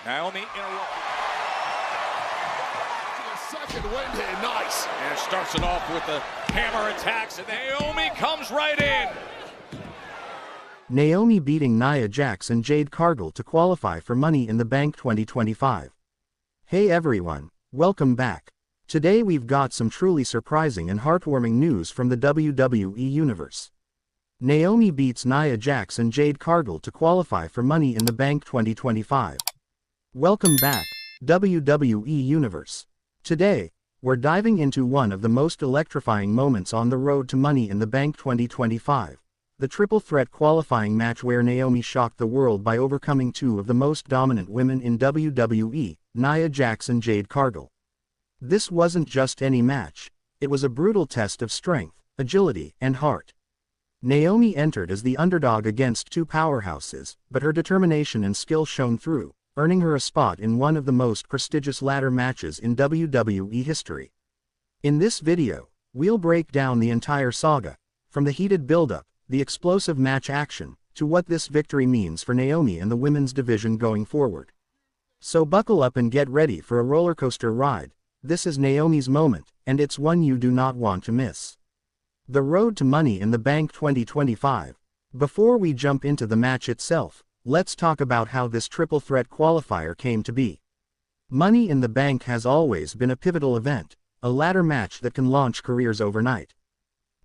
Naomi interrupted. Second wind here, nice. And starts it off with the hammer attacks, and Naomi comes right in. Naomi beating Nia Jax and Jade Cargill to qualify for Money in the Bank 2025. Hey everyone, welcome back. Today we've got some truly surprising and heartwarming news from the WWE Universe. Naomi beats Nia Jax and Jade Cargill to qualify for Money in the Bank 2025. Welcome back, WWE Universe. Today, we're diving into one of the most electrifying moments on the road to Money in the Bank 2025. The triple threat qualifying match where Naomi shocked the world by overcoming two of the most dominant women in WWE, Nia Jax and Jade Cargill. This wasn't just any match, it was a brutal test of strength, agility, and heart. Naomi entered as the underdog against two powerhouses, but her determination and skill shone through, earning her a spot in one of the most prestigious ladder matches in WWE history. In this video, we'll break down the entire saga, from the heated buildup, the explosive match action, to what this victory means for Naomi and the women's division going forward. So buckle up and get ready for a rollercoaster ride. This is Naomi's moment, and it's one you do not want to miss. The road to Money in the Bank 2025. Before we jump into the match itself, let's talk about how this triple threat qualifier came to be. Money in the Bank has always been a pivotal event, a ladder match that can launch careers overnight.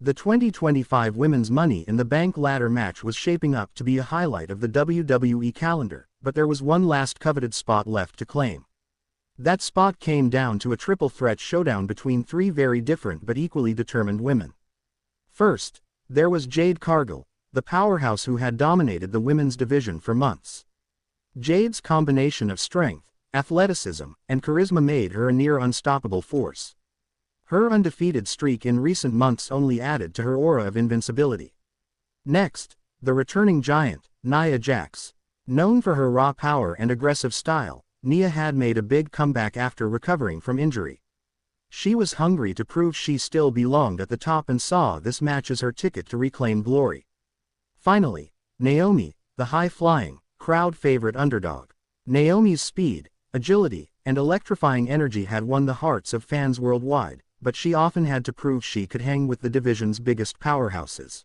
The 2025 Women's Money in the Bank ladder match was shaping up to be a highlight of the WWE calendar, but there was one last coveted spot left to claim. That spot came down to a triple threat showdown between three very different but equally determined women. First, there was Jade Cargill, the powerhouse who had dominated the women's division for months. Jade's combination of strength, athleticism, and charisma made her a near unstoppable force. Her undefeated streak in recent months only added to her aura of invincibility. Next, the returning giant, Nia Jax. Known for her raw power and aggressive style, Nia had made a big comeback after recovering from injury. She was hungry to prove she still belonged at the top and saw this match as her ticket to reclaim glory. Finally, Naomi, the high-flying, crowd-favorite underdog. Naomi's speed, agility, and electrifying energy had won the hearts of fans worldwide, but she often had to prove she could hang with the division's biggest powerhouses.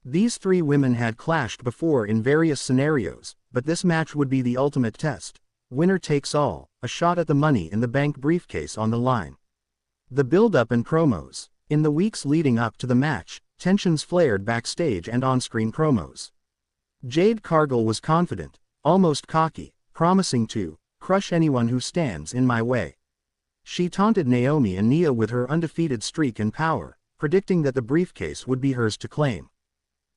These three women had clashed before in various scenarios, but this match would be the ultimate test. Winner takes all, a shot at the Money in the Bank briefcase on the line. The build-up and promos. In the weeks leading up to the match, tensions flared backstage and on-screen promos. Jade Cargill was confident, almost cocky, promising to crush anyone who stands in my way. She taunted Naomi and Nia with her undefeated streak and power, predicting that the briefcase would be hers to claim.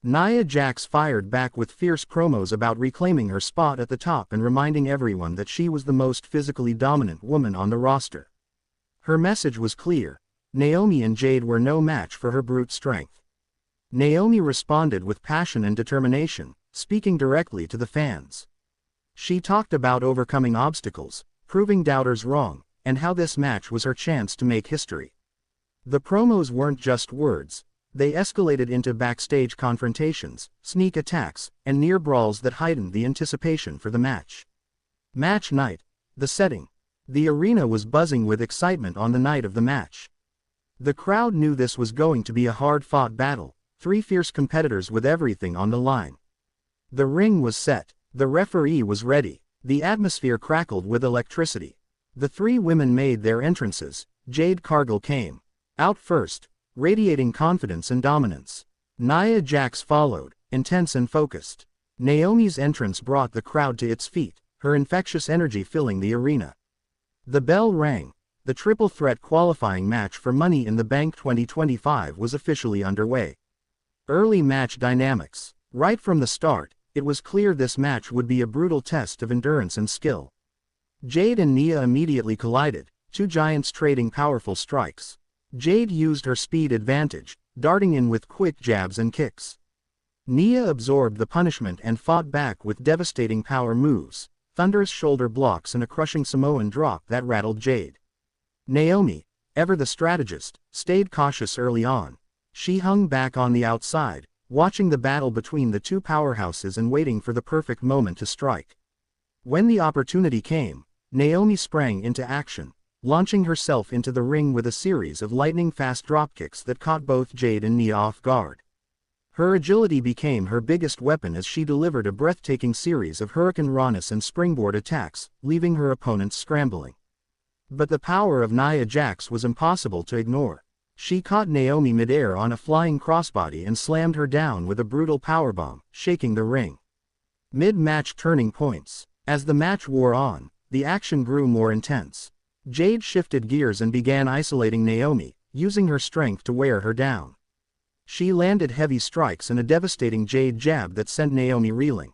Nia Jax fired back with fierce promos about reclaiming her spot at the top and reminding everyone that she was the most physically dominant woman on the roster. Her message was clear: Naomi and Jade were no match for her brute strength. Naomi responded with passion and determination, speaking directly to the fans. She talked about overcoming obstacles, proving doubters wrong, and how this match was her chance to make history. The promos weren't just words, they escalated into backstage confrontations, sneak attacks, and near brawls that heightened the anticipation for the match. Match night. The setting. The arena was buzzing with excitement on the night of the match. The crowd knew this was going to be a hard-fought battle, three fierce competitors with everything on the line. The ring was set, the referee was ready, the atmosphere crackled with electricity. The three women made their entrances. Jade Cargill came out first, radiating confidence and dominance. Nia Jax followed, intense and focused. Naomi's entrance brought the crowd to its feet, her infectious energy filling the arena. The bell rang. The triple threat qualifying match for Money in the Bank 2025 was officially underway. Early match dynamics. Right from the start, it was clear this match would be a brutal test of endurance and skill. Jade and Nia immediately collided, two giants trading powerful strikes. Jade used her speed advantage, darting in with quick jabs and kicks. Nia absorbed the punishment and fought back with devastating power moves, thunderous shoulder blocks and a crushing Samoan drop that rattled Jade. Naomi, ever the strategist, stayed cautious early on. She hung back on the outside, watching the battle between the two powerhouses and waiting for the perfect moment to strike. When the opportunity came, Naomi sprang into action, launching herself into the ring with a series of lightning-fast dropkicks that caught both Jade and Nia off guard. Her agility became her biggest weapon as she delivered a breathtaking series of hurricane rawness and springboard attacks, leaving her opponents scrambling. But the power of Nia Jax was impossible to ignore. She caught Naomi midair on a flying crossbody and slammed her down with a brutal powerbomb, shaking the ring. Mid-match turning points. As the match wore on, the action grew more intense. Jade shifted gears and began isolating Naomi, using her strength to wear her down. She landed heavy strikes and a devastating Jade jab that sent Naomi reeling.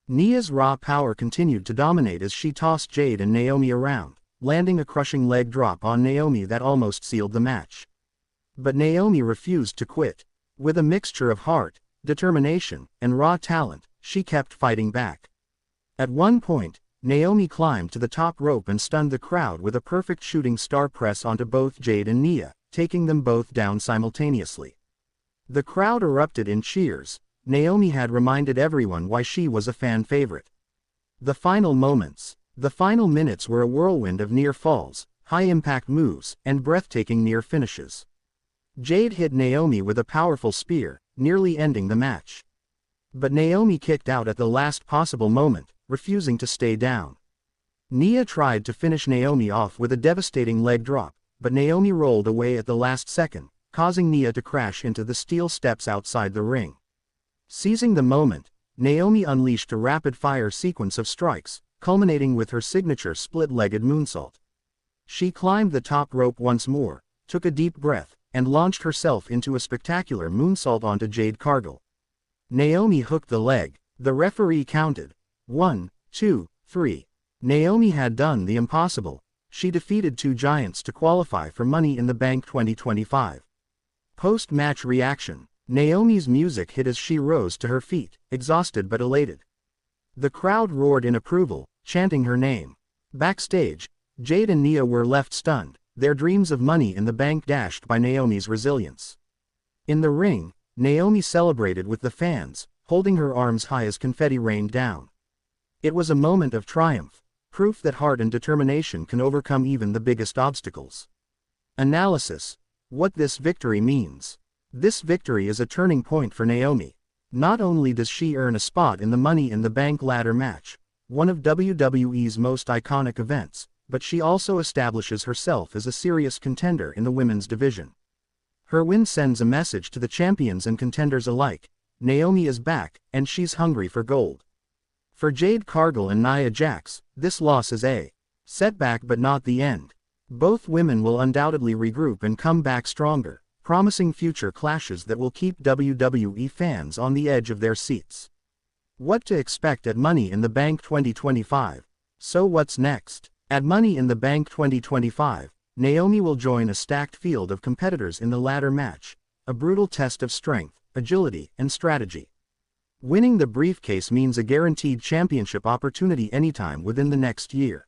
Nia's raw power continued to dominate as she tossed Jade and Naomi around, landing a crushing leg drop on Naomi that almost sealed the match. But Naomi refused to quit. With a mixture of heart, determination, and raw talent, she kept fighting back. At one point, Naomi climbed to the top rope and stunned the crowd with a perfect shooting star press onto both Jade and Nia, taking them both down simultaneously. The crowd erupted in cheers. Naomi had reminded everyone why she was a fan favorite. The final minutes were a whirlwind of near falls, high-impact moves, and breathtaking near finishes. Jade hit Naomi with a powerful spear, nearly ending the match. But Naomi kicked out at the last possible moment, refusing to stay down. Nia tried to finish Naomi off with a devastating leg drop, but Naomi rolled away at the last second, causing Nia to crash into the steel steps outside the ring. Seizing the moment, Naomi unleashed a rapid-fire sequence of strikes, culminating with her signature split-legged moonsault. She climbed the top rope once more, took a deep breath, and launched herself into a spectacular moonsault onto Jade Cargill. Naomi hooked the leg. The referee counted. 1, 2, 3. Naomi had done the impossible. She defeated two giants to qualify for Money in the Bank 2025. Post-match reaction. Naomi's music hit as she rose to her feet, exhausted but elated. The crowd roared in approval, chanting her name. Backstage, Jade and Nia were left stunned, their dreams of Money in the Bank dashed by Naomi's resilience. In the ring, Naomi celebrated with the fans, holding her arms high as confetti rained down. It was a moment of triumph, proof that heart and determination can overcome even the biggest obstacles. Analysis. What this victory means. This victory is a turning point for Naomi. Not only does she earn a spot in the Money in the Bank ladder match, one of WWE's most iconic events, but she also establishes herself as a serious contender in the women's division. Her win sends a message to the champions and contenders alike. Naomi is back, and she's hungry for gold. For Jade Cargill and Nia Jax, this loss is a setback but not the end. Both women will undoubtedly regroup and come back stronger, promising future clashes that will keep WWE fans on the edge of their seats. What to expect at Money in the Bank 2025? So what's next? At Money in the Bank 2025, Naomi will join a stacked field of competitors in the ladder match, a brutal test of strength, agility, and strategy. Winning the briefcase means a guaranteed championship opportunity anytime within the next year.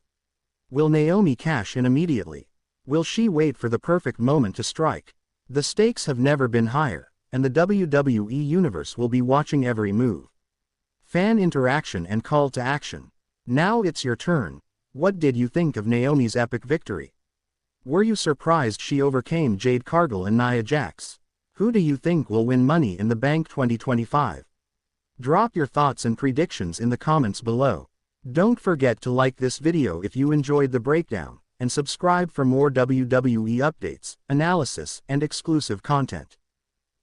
Will Naomi cash in immediately? Will she wait for the perfect moment to strike? The stakes have never been higher, and the WWE Universe will be watching every move. Fan interaction and call to action. Now it's your turn. What did you think of Naomi's epic victory? Were you surprised she overcame Jade Cargill and Nia Jax? Who do you think will win Money in the Bank 2025? Drop your thoughts and predictions in the comments below. Don't forget to like this video if you enjoyed the breakdown, and subscribe for more WWE updates, analysis, and exclusive content.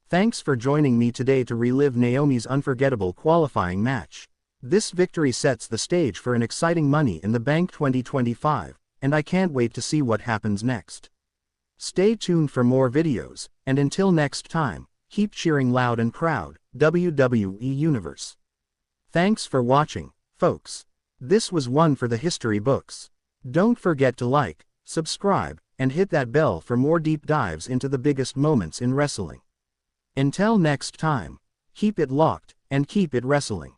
Thanks for joining me today to relive Naomi's unforgettable qualifying match. This victory sets the stage for an exciting Money in the Bank 2025, and I can't wait to see what happens next. Stay tuned for more videos, and until next time, keep cheering loud and proud, WWE Universe. Thanks for watching, folks. This was one for the history books. Don't forget to like, subscribe, and hit that bell for more deep dives into the biggest moments in wrestling. Until next time, keep it locked, and keep it wrestling.